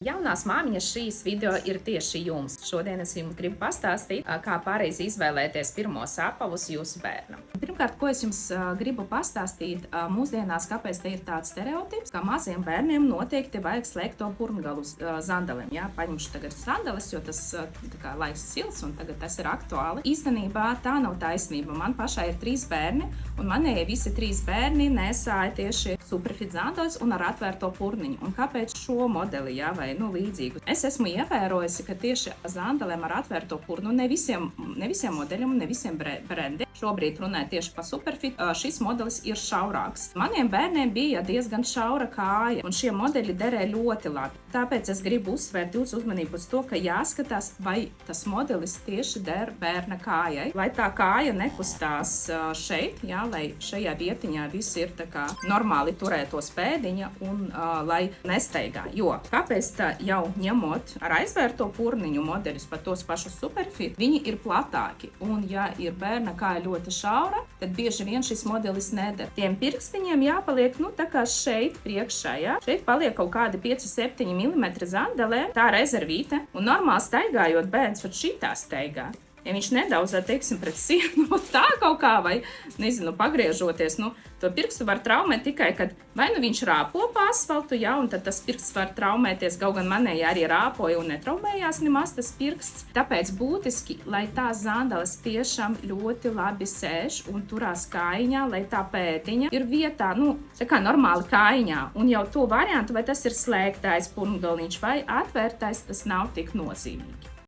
Jaunās māmiņas, šīs video ir tieši jums. Šodien es jums gribu pastāstīt, kā pareizi izvēlēties pirmos apavus jūsu bērnam. Pirmkārt, ko es jums gribu pastāstīt, mūsdienās, kāpēc te ir tāds stereotips, ka maziem bērniem noteikti vajag slēgt to purngalu zandalēm. Jā, paņemšu tagad sandales, jo tas kā laiks sils un tagad tas ir aktuāli. Īstenībā tā nav taisnība. Man pašai ir 3 bērni, un manējie visi 3 bērni nesāja tieši Superfit zandaļus un ar atvērto purniņu. Un kāpēc šo modeli, jā, vai līdzīgu? Es esmu ievērojusi, ka tieši zandalēm ar atvērto purnu ne visiem modeļiem un ne visiem brendiem. Šobrīd runāju tieši par Superfit. Šis modelis ir šaurāks. Maniem bērniem bija diezgan šaura kāja, un šie modeļi derē ļoti labi. Tāpēc es gribu uzsvērt jūsu uzmanību uz to, ka jāskatās, vai tas modelis tieši der bērna kājai, lai tā kāja nekustās šeit, jā, lai šajā vietiņā viss ir tā kā normāli turētos pēdiņa un lai nesteigā. Jo, kāpēc tā jau ņemot ar aizvērto purniņu modeļus par tos pašus Superfit, viņi ir platāki. Un ja ir bērna kāja ļoti šaura, tad bieži vien šis modelis neder. Tiem pirkstiņiem jāpaliek, tā kā šeit priekšā, jā. Šeit paliek kaut kādi 5-7 mm zandalē, tā rezervīte. Un normāli staigājot bērns pat šitā staigā. Ja viņš nedaudz, teiksim, pret sienu, tā kaut kā, vai, nezinu, pagriežoties, to pirkstu var traumēt tikai, kad vai viņš rāpo pa asfaltu, jā, un tad tas pirksts var traumēties, kaut gan manēji arī rāpoja un netraumējās nemaz tas pirksts. Tāpēc būtiski, lai tās zandalas tiešām ļoti labi sēž un turās kājiņā, lai tā pēdiņa ir vietā, tā kā normāli kājiņā. Un jau to variantu, vai tas ir slēgtais purngaliņš vai atvērtais, tas nav tik nozīmīgi.